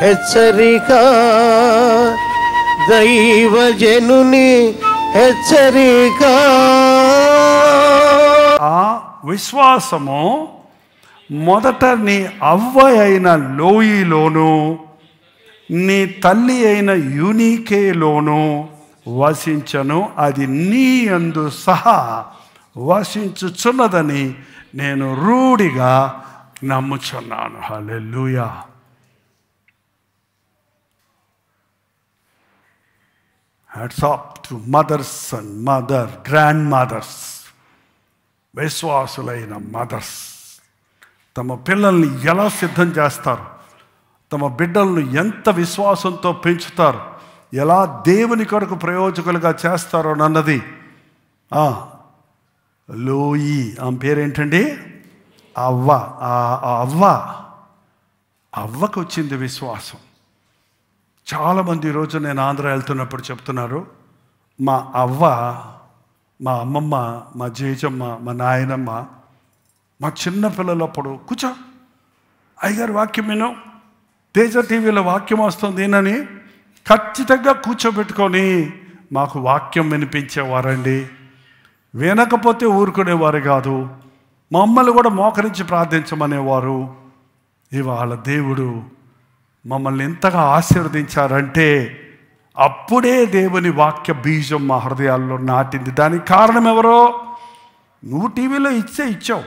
హెచ్చరిక, దైవజనుని హెచ్చరిక. ఆ విశ్వాసము మొదట నీ అవ్వ అయిన లోయిలోను నీ తల్లి అయిన యూనికేలోను వసించను, అది నీ యందు సహా వసించుచున్నదని నేను రూఢిగా నమ్ముచున్నాను. Hallelujah. Hats off to mothers and grandmothers. విశ్వాసులైన మదర్స్ తమ పిల్లల్ని ఎలా సిద్ధం చేస్తారు, తమ బిడ్డలను ఎంత విశ్వాసంతో పెంచుతారు, ఎలా దేవుని కొరకు ప్రయోజకులుగా చేస్తారో అన్నది. లోయి ఆమె పేరేంటండి? అవ్వ. అవ్వకు వచ్చింది విశ్వాసం. చాలామంది ఈరోజు నేను ఆంధ్ర వెళ్తున్నప్పుడు చెప్తున్నారు, మా అవ్వ, మా అమ్మమ్మ, మా జేజమ్మ, మా నాయనమ్మ మా చిన్నపిల్లలప్పుడు కూర్చో అయ్యగారు వాక్యం విను, తేజ టీవీలో వాక్యం వస్తుంది అని ఖచ్చితంగా కూర్చోబెట్టుకొని మాకు వాక్యం వినిపించేవారండి. వినకపోతే ఊరుకునేవారు కాదు. మమ్మల్ని కూడా మోకరించి ప్రార్థించమనేవారు. ఇవాళ దేవుడు మమ్మల్ని ఎంతగా ఆశీర్వదించారంటే అప్పుడే దేవుని వాక్య బీజం మా హృదయాల్లో నాటింది. దానికి కారణం ఎవరో? నువ్వు టీవీలో ఇచ్చావు,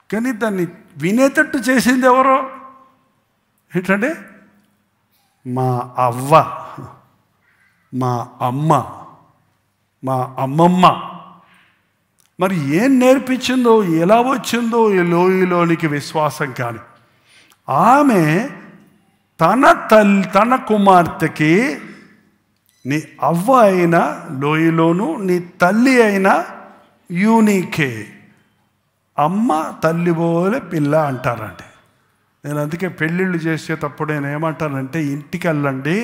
కానీ దాన్ని వినేటట్టు చేసింది ఎవరో? ఏంటంటే మా అవ్వ, మా అమ్మ, మా అమ్మమ్మ. మరి ఏం నేర్పించిందో, ఎలా వచ్చిందో ఈ లోయలోనికి విశ్వాసం? కానీ ఆమె తన కుమార్తెకి నీ అవ్వ అయిన లోయలోను నీ తల్లి అయిన యూనికే, అమ్మ తల్లి పోలే పిల్ల అంటారండి. నేను అందుకే పెళ్ళిళ్ళు చేసేటప్పుడు నేను ఏమంటానంటే, ఇంటికి వెళ్ళండి,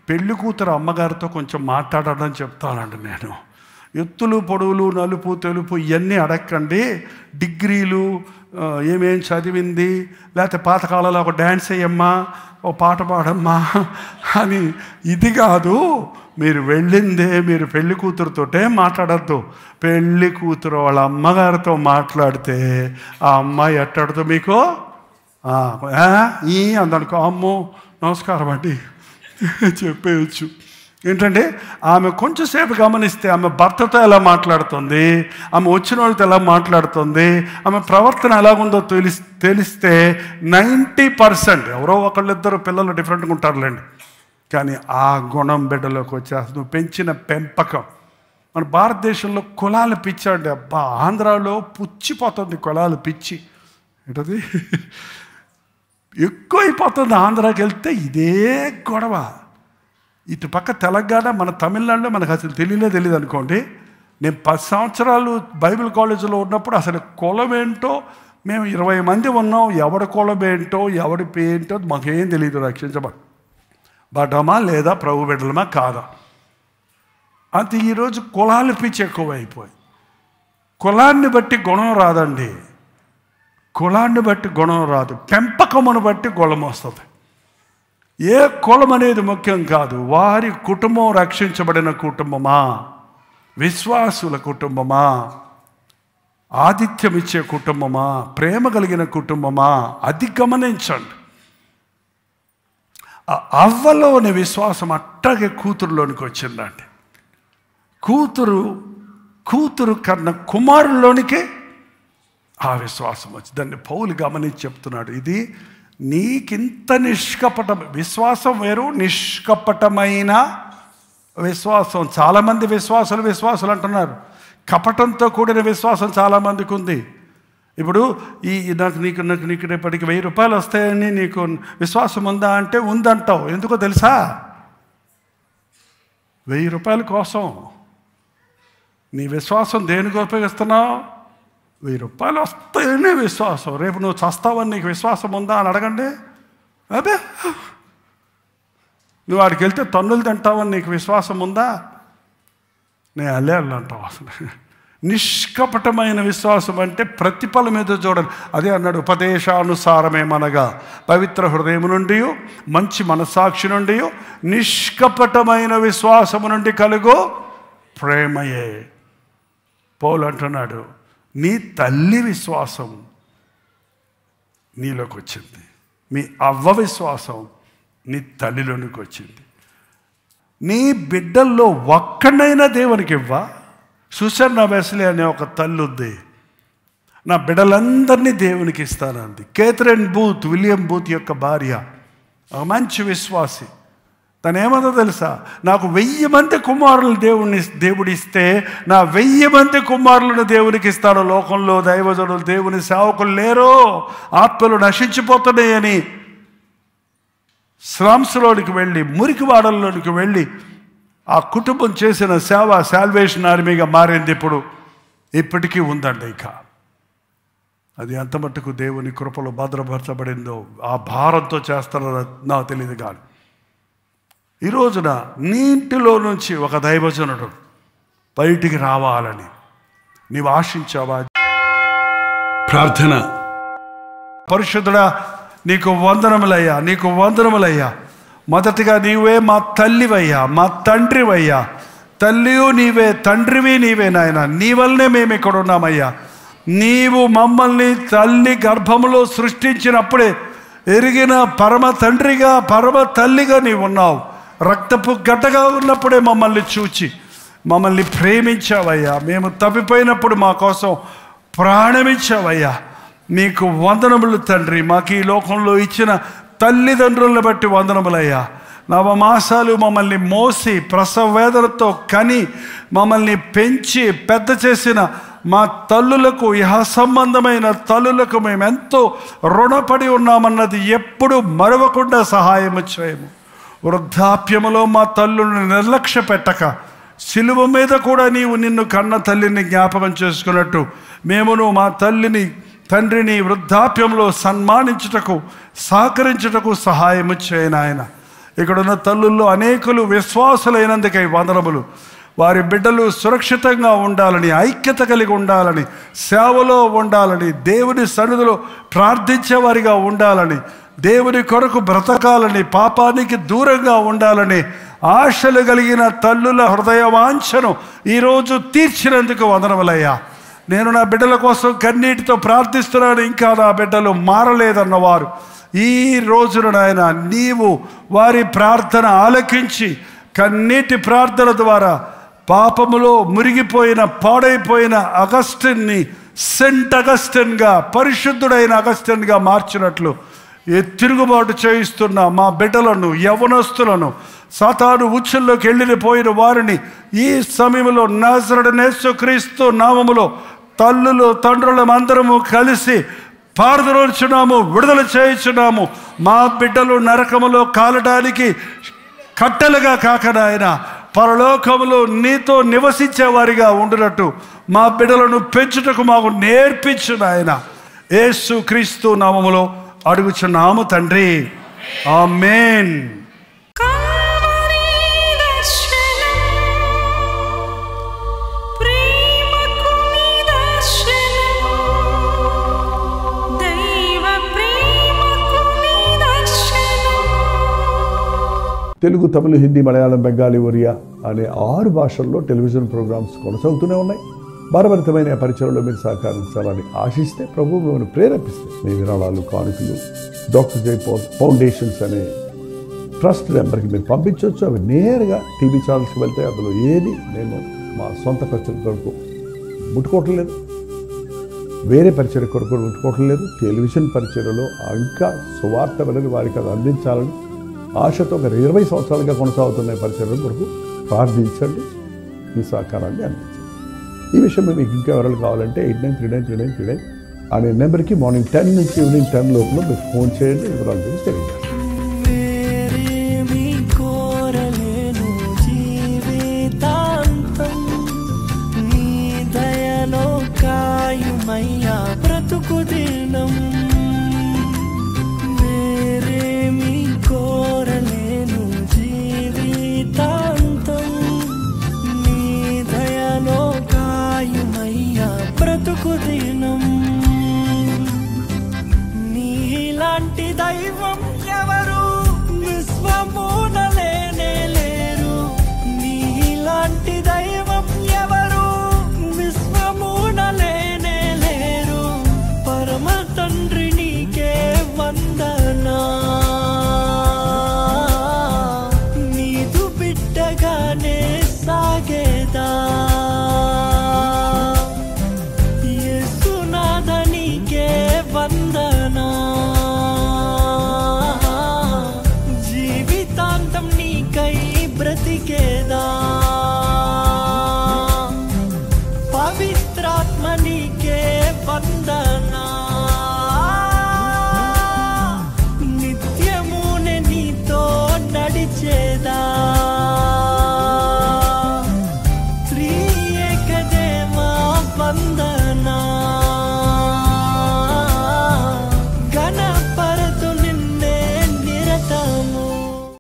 పెళ్లి కూతురు అమ్మగారితో కొంచెం మాట్లాడడం చెప్తానండి. నేను ఎత్తులు పొడవులు నలుపు తెలుపు ఇవన్నీ అడగండి. డిగ్రీలు ఏమేం చదివింది, లేకపోతే పాతకాలంలో ఒక డ్యాన్స్ వేయమ్మా, ఓ పాట పాడమ్మా అని ఇది కాదు. మీరు వెళ్ళిందే మీరు పెళ్లి కూతురుతోటే మాట్లాడద్దు. పెళ్లి కూతురు వాళ్ళ అమ్మగారితో మాట్లాడితే ఆ అమ్మాయి ఎట్టడదు మీకు అందనుకో, అమ్మో నమస్కారం అండి చెప్పేయచ్చు. ఏంటంటే ఆమె కొంచెంసేపు గమనిస్తే ఆమె భర్తతో ఎలా మాట్లాడుతుంది, ఆమె వచ్చిన వాళ్ళతో ఎలా మాట్లాడుతుంది, ఆమె ప్రవర్తన ఎలాగుందో తెలిస్తే 90% ఎవరో ఒకళ్ళిద్దరు పిల్లలు డిఫరెంట్గా ఉంటారులేండి, కానీ ఆ గుణం బిడ్డలోకి వచ్చేస్తుంది. నువ్వు పెంచిన పెంపకం. మన భారతదేశంలో కులాల పిచ్చి అండి. అబ్బా, ఆంధ్రాలో పుచ్చిపోతుంది కులాల పిచ్చి. ఏంటది ఎక్కువైపోతుంది. ఆంధ్రాకి వెళ్తే ఇదే గొడవ. ఇటు పక్క తెలంగాణ, మన తమిళనాడులో మనకు అసలు తెలియదు అనుకోండి. నేను 10 సంవత్సరాలు బైబిల్ కాలేజీలో ఉన్నప్పుడు అసలు కులం ఏంటో, మేము 20 మంది ఉన్నాం, ఎవడి కులం ఏంటో ఎవడి పేంటో మాకేం తెలియదు. రక్షించబడ్డామా లేదా ప్రభు బిడ్డలమా కాదా అంతే. ఈరోజు కులాలు పిచ్చి ఎక్కువైపోయి. కులాన్ని బట్టి గుణం రాదండి, కులాన్ని బట్టి గుణం రాదు, పెంపకమును బట్టి గుణం వస్తుంది. ఏ కులం అనేది ముఖ్యం కాదు. వారి కుటుంబం రక్షించబడిన కుటుంబమా, విశ్వాసుల కుటుంబమా, ఆతిథ్యం ఇచ్చే కుటుంబమా, ప్రేమ కలిగిన కుటుంబమా, అది గమనించండి. అవ్వలోని విశ్వాసం అట్టాగే కూతురులోనికి వచ్చిందండి. కూతురు కన్నా కుమారుల్లోనికి ఆ విశ్వాసం వచ్చింది. దాన్ని పౌలు గమనించి చెప్తున్నాడు, ఇది నీకింత విశ్వాసం వేరు, నిష్కపటమైన విశ్వాసం. చాలామంది విశ్వాసులు అంటున్నారు. కపటంతో కూడిన విశ్వాసం చాలామందికి ఉంది. ఇప్పుడు నీకు రేపటికి 1000 రూపాయలు వస్తాయని నీకు విశ్వాసం ఉందా అంటే ఉందంటావు. ఎందుకో తెలుసా? 1000 రూపాయల కోసం నీ విశ్వాసం దేనికి ఉపయోగిస్తున్నావు? 1000 రూపాయలు వస్తాయనే విశ్వాసం. రేపు నువ్వు చస్తావని నీకు విశ్వాసం ఉందా అని అడగండి. అదే, నువ్వు వాడికి వెళ్తే తన్నులు తింటావని నీకు విశ్వాసం ఉందా? నేను అల్లే అంటావు. అసలు నిష్కపటమైన విశ్వాసం అంటే ప్రతిఫలం ఏదో చూడండి. అదే అన్నాడు, ఉపదేశానుసారమేమనగా పవిత్ర హృదయం నుండి, మంచి మనస్సాక్షి నుండి, నిష్కపటమైన విశ్వాసము నుండి కలుగు ప్రేమయే. పౌలు అంటున్నాడు, నీ తల్లి విశ్వాసం నీలోకి వచ్చింది, మీ అవ్వ విశ్వాసం నీ తల్లిలోనికి వచ్చింది. నీ బిడ్డల్లో ఒక్కడైనా దేవునికి ఇవ్వా? సుసన్న వెస్లీ అనే ఒక తల్లి ఉంది, నా బిడ్డలందరినీ దేవునికి ఇస్తానంది. కేథరిన్ బూత్, విలియం బూత్ యొక్క భార్య, ఒక మంచి విశ్వాసి. తను ఏమన్నా తెలుసా, నాకు 1000 మంది కుమారులు దేవుడిస్తే నా 1000 మంది కుమారులను దేవునికి ఇస్తాడు. లోకంలో దైవజనులు, దేవుని సేవకులు లేరో, ఆత్మలు నశించిపోతున్నాయని స్లమ్స్లోనికి వెళ్ళి, మురికివాడల్లోనికి వెళ్ళి ఆ కుటుంబం చేసిన సేవ సాల్వేషన్ ఆర్మీగా మారింది. ఇప్పటికీ ఉందండి. ఇక అది ఎంత మట్టుకు దేవుని కృపలో భద్రపరచబడిందో, ఆ భారంతో చేస్తారో నాకు తెలియదు. కానీ ఈ రోజున నీ ఇంటిలో నుంచి ఒక దైవజనుడు బయటికి రావాలని నీవు ఆశించావా? ప్రార్థన. పరిశుద్ధుడా, నీకు వందనములయ్యా, నీకు వందనములయ్యా. మొదటిగా నీవే మా తల్లివయ్యా, మా తండ్రివయ్యా. తల్లియు నీవే, తండ్రివి నీవే నాయన. నీ వల్లనే మేము ఇక్కడ ఉన్నామయ్యా. నీవు మమ్మల్ని తల్లి గర్భములో సృష్టించినప్పుడే ఎరిగిన పరమ తండ్రిగా, పరమ తల్లిగా నీవు ఉన్నావు. రక్తపు గడ్డగా ఉన్నప్పుడే మమ్మల్ని చూచి మమ్మల్ని ప్రేమించావయ్యా. మేము తప్పిపోయినప్పుడు మా కోసం ప్రాణమించావయ్యా. నీకు వందనములు తండ్రి. మాకు ఈ లోకంలో ఇచ్చిన తల్లిదండ్రులను బట్టి వందనములయ్యా. నవమాసాలు మమ్మల్ని మోసి ప్రసవ వేదనతో కని మమ్మల్ని పెంచి పెద్ద చేసిన మా తల్లులకు, ఇహ సంబంధమైన తల్లులకు మేమెంతో రుణపడి ఉన్నామన్నది ఎప్పుడు మరవకుండా సహాయము చేయము. వృద్ధాప్యములో మా తల్లులను నిర్లక్ష్య పెట్టక, సిలువ మీద కూడా నీవు నిన్ను కన్న తల్లిని జ్ఞాపకం చేసుకున్నట్టు మేమును మా తల్లిని, తండ్రిని వృద్ధాప్యంలో సన్మానించుటకు, సహకరించుటకు సహాయము చేయను ఆయన. ఇక్కడున్న తల్లుల్లో అనేకులు విశ్వాసులైనందుకై వందనములు. వారి బిడ్డలు సురక్షితంగా ఉండాలని, ఐక్యత కలిగి ఉండాలని, సేవలో ఉండాలని, దేవుని సన్నిధిలో ప్రార్థించేవారిగా ఉండాలని, దేవుని కొరకు బ్రతకాలని, పాపానికి దూరంగా ఉండాలని ఆశలు కలిగిన తల్లుల హృదయ వాంఛను ఈరోజు తీర్చినందుకు వందనములయ్యా. నేను నా బిడ్డల కోసం కన్నీటితో ప్రార్థిస్తున్నాను, ఇంకా నా బిడ్డలు మారలేదన్నవారు ఈ రోజున నాయన నీవు వారి ప్రార్థన ఆలకించి, కన్నీటి ప్రార్థన ద్వారా పాపములో మురిగిపోయిన, పాడైపోయిన అగస్టిన్ని సెంట్ అగస్టిన్గా, పరిశుద్ధుడైన అగస్టిన్గా మార్చినట్లు తిరుగుబాటు చేయిస్తున్న మా బిడ్డలను, యవనస్తులను, సాతాను ఉచ్చుల్లోకి వెళ్ళిపోయిన వారిని ఈ సమయంలో నజరేయుడైన యేసుక్రీస్తు నామములో తల్లులు, తండ్రులమందరము కలిసి పారదోలుచున్నాము, విడుదల చేయించున్నాము. మా బిడ్డలు నరకములో కాలడానికి కట్టెలుగా కాక నాయన, పరలోకములో నీతో నివసించే వారిగా ఉండినట్టు మా బిడ్డలను పెంచుటకు మాకు నేర్పించు నాయన. యేసుక్రీస్తు నామములో అడుగుచున్నాము తండ్రి, ఆమేన్. తెలుగు, తమిళ, హిందీ, మలయాళం, బెంగాలీ, ఒరియా అనే 6 భాషల్లో టెలివిజన్ ప్రోగ్రామ్స్ కొనసాగుతూనే ఉన్నాయి. భారభరితమైన పరిచయంలో మీరు సహకరించాలని ఆశిస్తే, ప్రభు మిమ్మల్ని ప్రేరేపిస్తే మీ విరాళాలు, కానుకలు డాక్టర్ జై ఫౌండేషన్స్ అనే ట్రస్ట్ నెంబర్కి మీరు పంపించవచ్చు. అవి నేరుగా టీవీ ఛానల్స్కి వెళ్తాయి. అందులో ఏది నేను మా సొంత పరిచయం కొరకు ముట్టుకోవటం లేదు, వేరే పరిచయం కొరకు ముట్టుకోవటం లేదు. టెలివిజన్ పరిచయలో ఇంకా సువార్త అనేది వారికి అది అందించాలని ఆశతో ఒక 20 సంవత్సరాలుగా కొనసాగుతున్న పరిచయం కొరకు ప్రార్థించండి, మీ సహకారాన్ని అందించండి. ఈ విషయం మీకు ఇంకా వివరాలు కావాలంటే 89393939 అనే నెంబర్కి మార్నింగ్ 10 నుంచి ఈవినింగ్ 10 లోపల మీరు ఫోన్ చేయండి. వివరాల గురించి తెలియజేస్తాను. నీ దయలో కాయుమయ్యా దినం నీలాంటి దైవం ఎవరు